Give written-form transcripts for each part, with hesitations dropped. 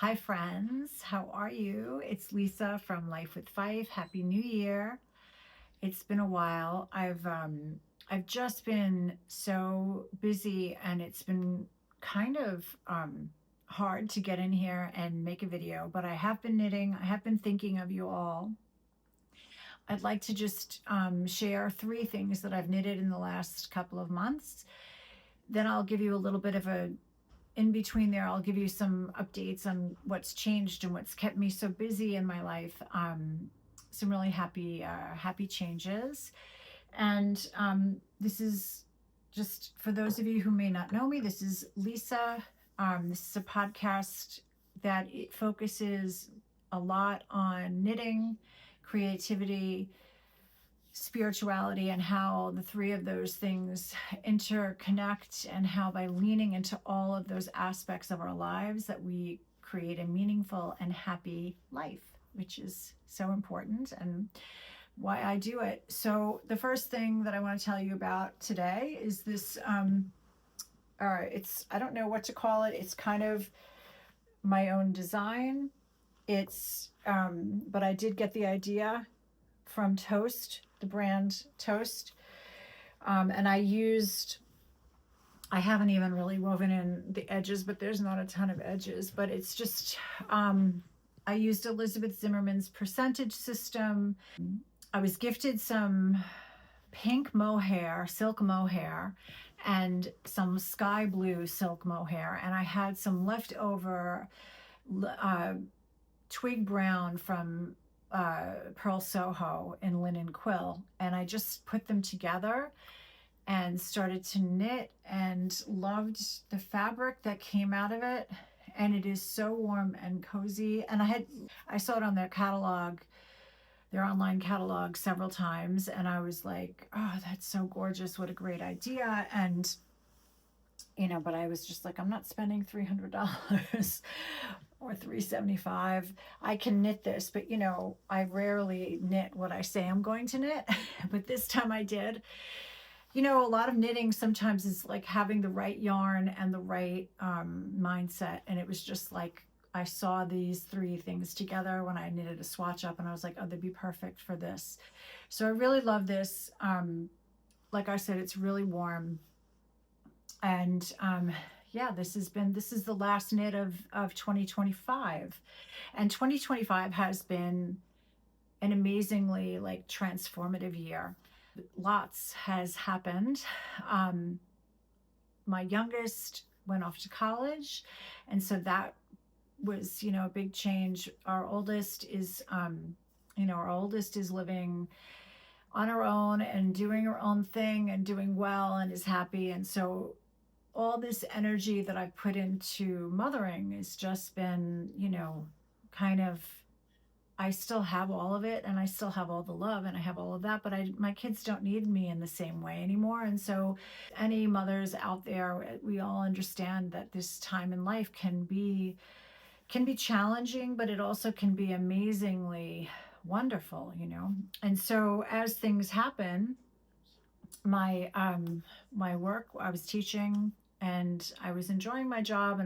Hi, friends. How are you? It's Lisa from Life with Fife. Happy New Year. It's been a while. I've just been so busy, and it's been kind of hard to get in here and make a video, but I have been knitting. I have been thinking of you all. I'd like to just share three things that I've knitted in the last couple of months. Then I'll give you a little bit of a in between there, I'll give you some updates on what's changed and what's kept me so busy in my life. Some really happy changes. And this is just for those of you who may not know me. This is Lisa. This is a podcast that it focuses a lot on knitting, creativity, spirituality, and how the three of those things interconnect, and how by leaning into all of those aspects of our lives that we create a meaningful and happy life, which is so important and why I do it. So the first thing that I want to tell you about today is this it's, I don't know what to call it. It's kind of my own design. It's but I did get the idea from Toast, the brand Toast. And I haven't even really woven in the edges, but there's not a ton of edges, but it's just, I used Elizabeth Zimmerman's percentage system. I was gifted some pink mohair, silk mohair, and some sky blue silk mohair. And I had some leftover twig brown from Pearl Soho in linen quill, and I just put them together and started to knit and loved the fabric that came out of it. And it is so warm and cozy. And I saw it on their catalog, their online catalog, several times, and I was like, oh, that's so gorgeous, what a great idea. And but I was just like, I'm not spending $300 or $375. I can knit this, but I rarely knit what I say I'm going to knit. But this time I did. A lot of knitting sometimes is like having the right yarn and the right mindset. And it was just like, I saw these three things together when I knitted a swatch up, and I was like, oh, they'd be perfect for this. So I really love this. Like I said, it's really warm. And yeah, this is the last knit of 2025. And 2025 has been an amazingly transformative year. Lots has happened. My youngest went off to college, and so that was a big change. Our oldest is living on her own and doing her own thing and doing well and is happy. And so all this energy that I've put into mothering has just been, kind of, I still have all of it, and I still have all the love, and I have all of that, but my kids don't need me in the same way anymore. And so any mothers out there, we all understand that this time in life can be challenging, but it also can be amazingly wonderful. And so as things happen, my work, I was teaching and I was enjoying my job,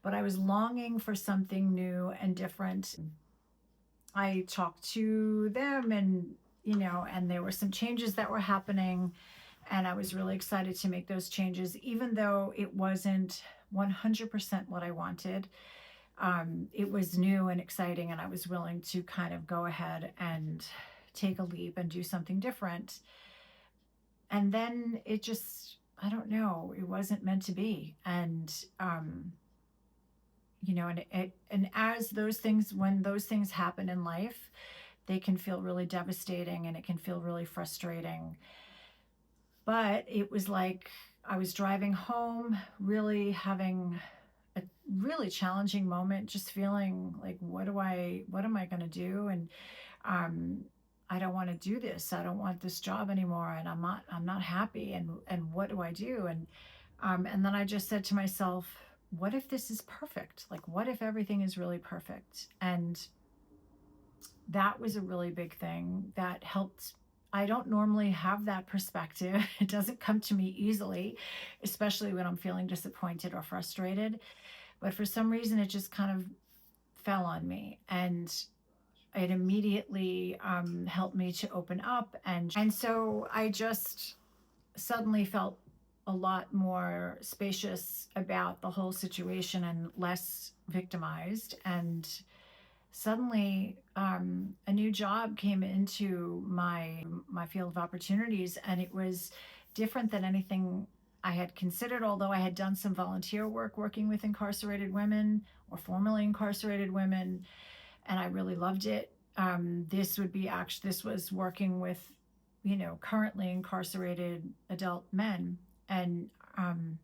but I was longing for something new and different. I talked to them, and and there were some changes that were happening, and I was really excited to make those changes, even though it wasn't 100% what I wanted. It was new and exciting, and I was willing to kind of go ahead and take a leap and do something different. And then it just, I don't know, it wasn't meant to be. And and as those things, when those things happen in life, they can feel really devastating, and it can feel really frustrating. But it was like I was driving home, really having a really challenging moment, just feeling like, what am I going to do? And I don't want to do this. I don't want this job anymore, and I'm not happy. And what do I do? And then I just said to myself, what if this is perfect? Like, what if everything is really perfect? And that was a really big thing that helped. I don't normally have that perspective. It doesn't come to me easily, especially when I'm feeling disappointed or frustrated. but for some reason it just kind of fell on me, and it immediately helped me to open up, and so I just suddenly felt a lot more spacious about the whole situation and less victimized. And suddenly a new job came into my field of opportunities, and it was different than anything I had considered, although I had done some volunteer work working with incarcerated women or formerly incarcerated women, and I really loved it. This was working with, currently incarcerated adult men, and um,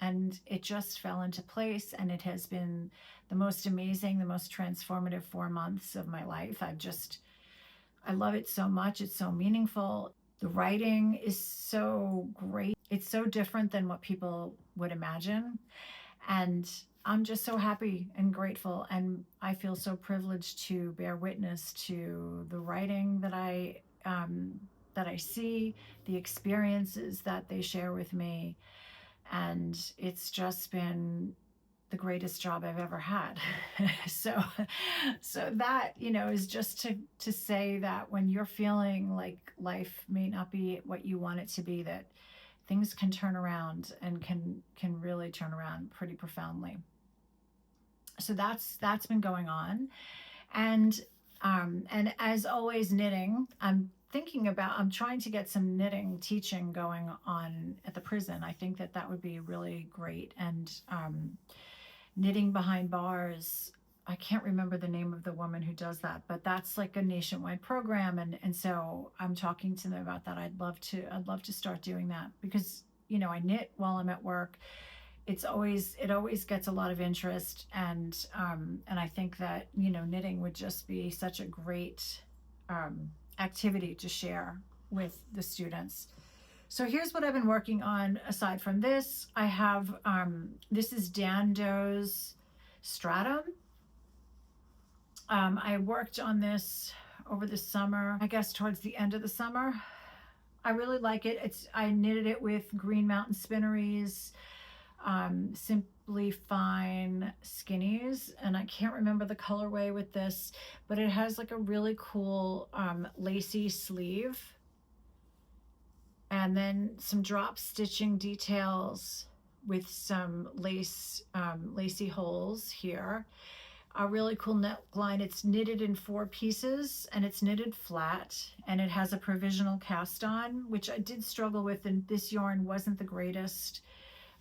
and it just fell into place, and it has been the most amazing, the most transformative 4 months of my life. I love it so much. It's so meaningful. The writing is so great. It's so different than what people would imagine. And I'm just so happy and grateful. And I feel so privileged to bear witness to the writing that I see, the experiences that they share with me. And it's just been the greatest job I've ever had. so so that, is just to say that when you're feeling like life may not be what you want it to be, that things can turn around and can really turn around pretty profoundly. So that's been going on. And as always, knitting. I'm trying to get some knitting teaching going on at the prison. I think that would be really great. And knitting behind bars, I can't remember the name of the woman who does that, but that's like a nationwide program. And so I'm talking to them about that. I'd love to start doing that, because, I knit while I'm at work. It always gets a lot of interest. And I think that, knitting would just be such a great activity to share with the students. So here's what I've been working on aside from this. I have, this is Dan Doe's Stratum. I worked on this over the summer, I guess towards the end of the summer. I really like it. I knitted it with Green Mountain Spinneries, Simply Fine Skinnies, and I can't remember the colorway with this, but it has like a really cool lacy sleeve, and then some drop stitching details with some lacy holes here. A really cool neckline. It's knitted in 4 pieces, and it's knitted flat, and it has a provisional cast on, which I did struggle with, and this yarn wasn't the greatest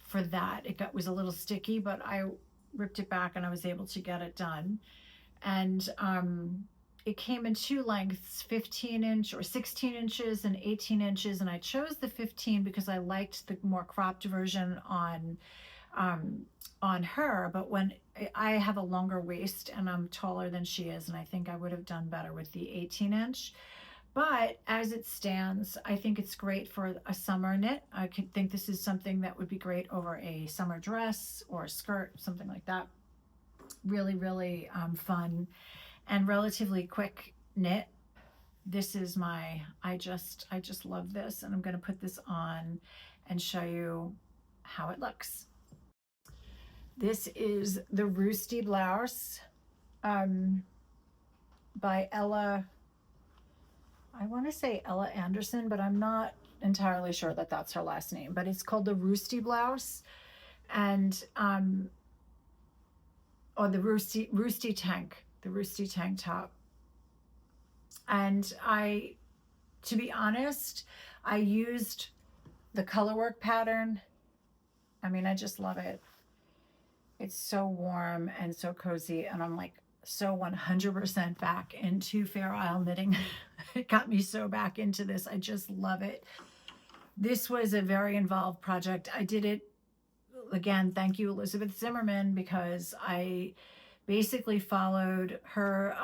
for that. It was a little sticky, but I ripped it back and I was able to get it done. And it came in 2 lengths, 15-inch or 16 inches and 18 inches. And I chose the 15 because I liked the more cropped version on her. But when I have a longer waist and I'm taller than she is, and I think I would have done better with the 18-inch. But as it stands, I think it's great for a summer knit. I could think this is something that would be great over a summer dress or a skirt, something like that. Really, really fun and relatively quick knit. This is I just love this, and I'm going to put this on and show you how it looks. This is the Roosty blouse by Ella. I want to say Ella Anderson, but I'm not entirely sure that that's her last name. But it's called the Roosty blouse, and or the Roosty tank top. And to be honest, I used the colorwork pattern. I mean, I just love it. It's so warm and so cozy, and I'm like so 100% back into Fair Isle knitting. It got me so back into this. I just love it. This was a very involved project. I did it again. Thank you, Elizabeth Zimmerman, because I basically followed her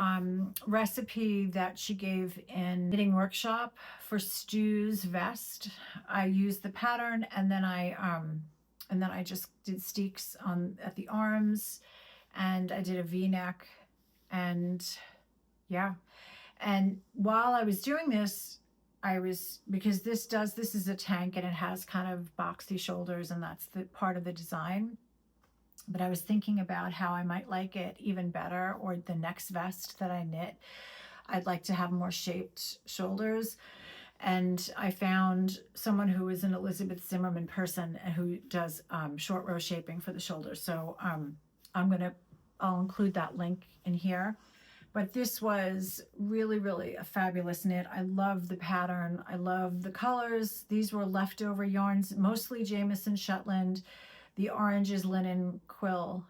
recipe that she gave in knitting workshop for Stu's vest. I used the pattern, and then I just did steeks at the arms, and I did a V-neck, and yeah. And while I was doing this, because this is a tank, and it has kind of boxy shoulders, and that's the part of the design. but I was thinking about how I might like it even better, or the next vest that I knit, I'd like to have more shaped shoulders. And I found someone who is an Elizabeth Zimmerman person and who does short row shaping for the shoulders. So I'll include that link in here. But this was really, really a fabulous knit. I love the pattern. I love the colors. These were leftover yarns, mostly Jameson Shetland. The orange is linen quill,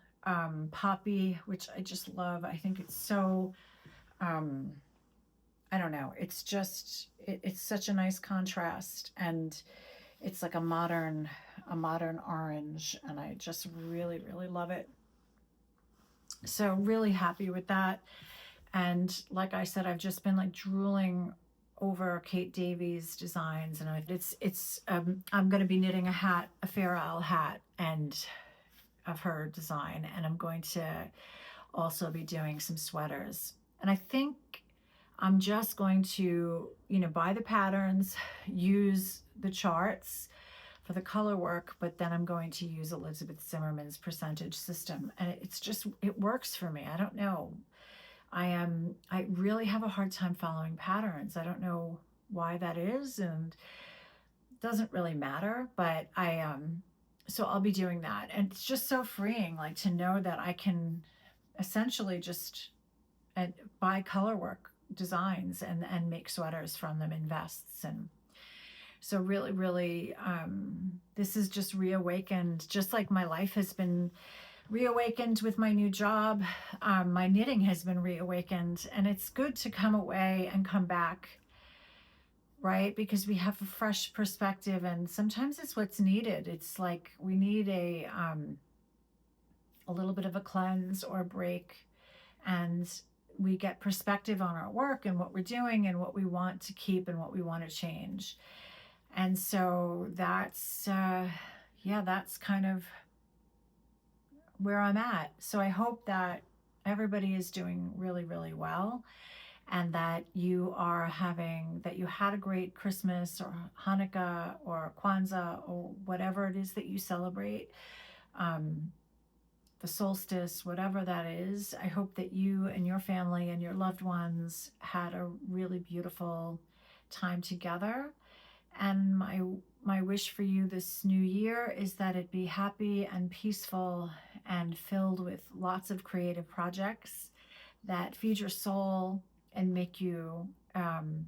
poppy, which I just love. I think it's so, um, I don't know. It's just, it's such a nice contrast, and it's like a modern orange, and I just really, really love it. So really happy with that. And like I said, I've just been like drooling over Kate Davies designs, and I'm going to be knitting a hat, a Fair Isle hat, and of her design, and I'm going to also be doing some sweaters. And I think I'm just going to, buy the patterns, use the charts for the color work, but then I'm going to use Elizabeth Zimmerman's percentage system. And it works for me. I don't know. I really have a hard time following patterns. I don't know why that is, and it doesn't really matter, but so I'll be doing that. And it's just so freeing, like, to know that I can essentially just buy color work designs and make sweaters from them in vests. And so really, really, this is just reawakened, just like my life has been reawakened with my new job. My knitting has been reawakened, and it's good to come away and come back, right? Because we have a fresh perspective, and sometimes it's what's needed. It's like we need a little bit of a cleanse or a break, and we get perspective on our work and what we're doing and what we want to keep and what we want to change. And so that's that's kind of where I'm at. So I hope that everybody is doing really, really well, and that you had a great Christmas or Hanukkah or Kwanzaa or whatever it is that you celebrate, the solstice, whatever that is. I hope that you and your family and your loved ones had a really beautiful time together. And my wish for you this new year is that it be happy and peaceful and filled with lots of creative projects that feed your soul and make you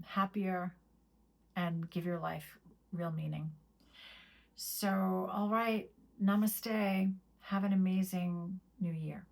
happier and give your life real meaning. So, all right, namaste. Have an amazing new year.